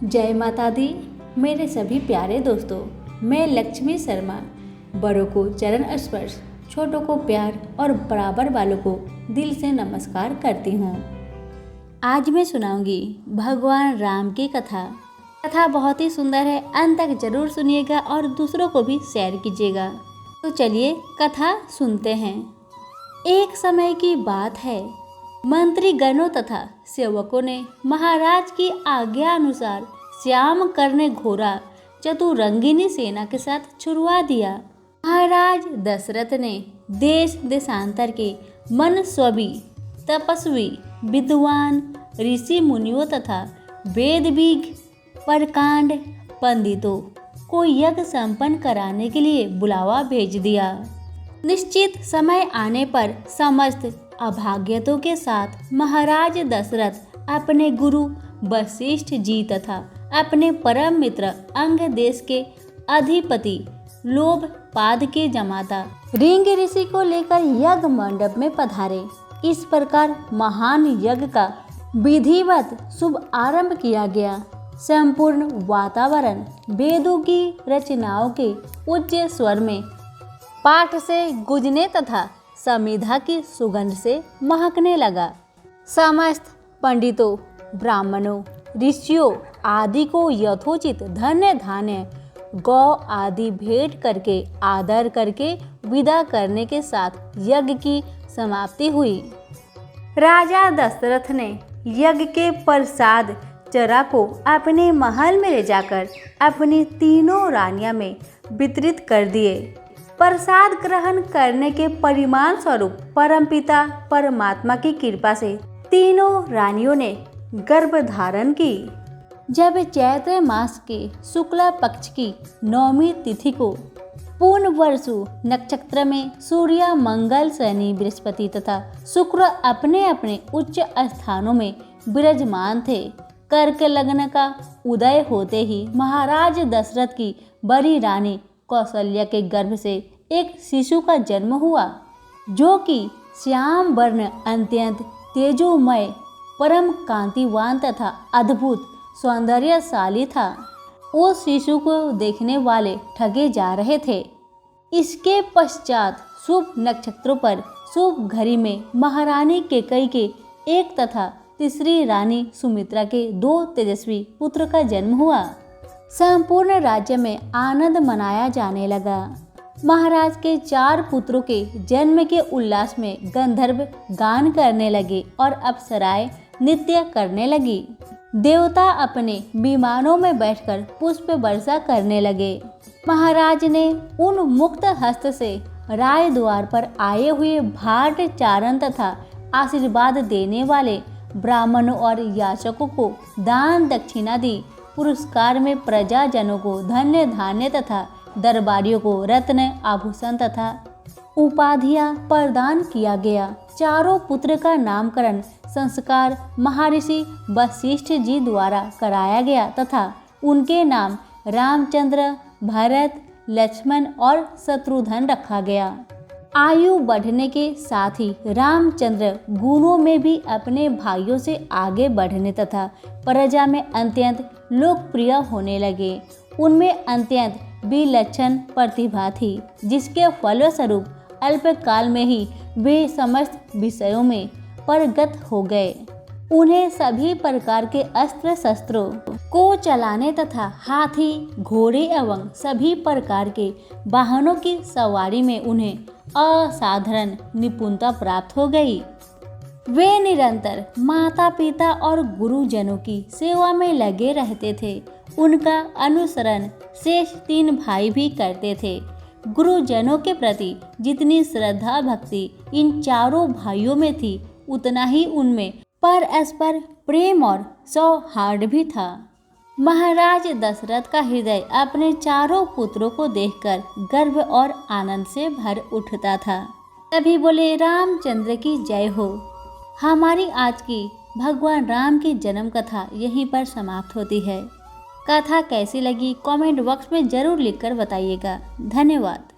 जय माता दी। मेरे सभी प्यारे दोस्तों, मैं लक्ष्मी शर्मा बड़ों को चरण स्पर्श, छोटों को प्यार और बराबर वालों को दिल से नमस्कार करती हूँ। आज मैं सुनाऊंगी भगवान राम की कथा बहुत ही सुंदर है। अंत तक जरूर सुनिएगा और दूसरों को भी शेयर कीजिएगा। तो चलिए कथा सुनते हैं। एक समय की बात है, मंत्री गणों तथा सेवकों ने महाराज की आज्ञा अनुसार श्याम कर्ण घोड़ा चतुरंगिनी सेना के साथ छुड़वा दिया। महाराज दशरथ ने देश देशांतर के मनस्वी, तपस्वी, विद्वान, ऋषि मुनियों तथा वेदविज्ञ, परकांड पंडितों को यज्ञ संपन्न कराने के लिए बुलावा भेज दिया। निश्चित समय आने पर समस्त अभाग्यतों के साथ महाराज दशरथ अपने गुरु वशिष्ठ जी तथा अपने परम मित्र अंग देश के अधिपति लोभपाद के जमाता ऋंग ऋषि को लेकर यज्ञ मंडप में पधारे। इस प्रकार महान यज्ञ का विधिवत शुभ आरंभ किया गया। संपूर्ण वातावरण वेदों की रचनाओं के उच्च स्वर में पाठ से गूंजने तथा समिधा की सुगंध से महकने लगा। समस्त पंडितों, ब्राह्मणों, ऋषियों आदि को यथोचित धन्य धान्य, गौ आदि भेंट करके आदर करके विदा करने के साथ यज्ञ की समाप्ति हुई। राजा दशरथ ने यज्ञ के प्रसाद चरा को अपने महल में ले जाकर अपनी तीनों रानियां में वितरित कर दिए। प्रसाद ग्रहण करने के परिणाम स्वरूप परमपिता परमात्मा की कृपा से तीनों रानियों ने गर्भ धारण की। जब चैत्र मास के शुक्ला पक्ष की नौमी तिथि को पूर्ण वर्षु नक्षत्र में सूर्य, मंगल, शनि, बृहस्पति तथा शुक्र अपने अपने उच्च स्थानों में विराजमान थे। कर्क लग्न का उदय होते ही महाराज दशरथ की बड़ी रानी कौशल्या के गर्भ से एक शिशु का जन्म हुआ, जो कि श्याम वर्ण, अत्यंत तेजोमय, परम कांतिवान तथा अद्भुत सौंदर्यशाली था। उस शिशु को देखने वाले ठगे जा रहे थे। इसके पश्चात शुभ नक्षत्रों पर शुभ घड़ी में महारानी कैकेयी के एक तथा तीसरी रानी सुमित्रा के 2 तेजस्वी पुत्र का जन्म हुआ। संपूर्ण राज्य में आनंद मनाया जाने लगा। महाराज के 4 पुत्रों के जन्म के उल्लास में गंधर्व गान करने लगे और अप्सराएं नृत्य करने लगी। देवता अपने विमानों में बैठकर पुष्प वर्षा करने लगे। महाराज ने उन मुक्त हस्त से राय द्वार पर आए हुए भाट चारण तथा आशीर्वाद देने वाले ब्राह्मणों और याचकों को दान दक्षिणा दी। पुरस्कार में प्रजाजनों को धन्य धान्य तथा दरबारियों को रत्न, आभूषण तथा उपाधियां प्रदान किया गया। चारों पुत्र का नामकरण संस्कार महर्षि वशिष्ठ जी द्वारा कराया गया तथा उनके नाम रामचंद्र, भरत, लक्ष्मण और शत्रुघ्न रखा गया। आयु बढ़ने के साथ ही रामचंद्र गुणों में भी अपने भाइयों से आगे बढ़ने तथा प्रजा में अत्यंत लोकप्रिय होने लगे। उनमें अत्यंत विलक्षण प्रतिभा थी, जिसके फलस्वरूप अल्पकाल में ही वे समस्त विषयों में पारंगत हो गए। उन्हें सभी प्रकार के अस्त्र शस्त्रों को चलाने तथा हाथी, घोड़े एवं सभी प्रकार के वाहनों की सवारी में उन्हें असाधारण निपुणता प्राप्त हो गई। वे निरंतर माता पिता और गुरुजनों की सेवा में लगे रहते थे। उनका अनुसरण शेष 3 भाई भी करते थे। गुरुजनों के प्रति जितनी श्रद्धा भक्ति इन चारों भाइयों में थी, उतना ही उनमें परस्पर प्रेम और सौहार्द भी था। महाराज दशरथ का हृदय अपने चारों पुत्रों को देखकर गर्व और आनंद से भर उठता था। तभी बोले रामचंद्र की जय हो। हमारी आज की भगवान राम की जन्म कथा यहीं पर समाप्त होती है। कथा कैसी लगी कमेंट बॉक्स में जरूर लिखकर बताइएगा। धन्यवाद।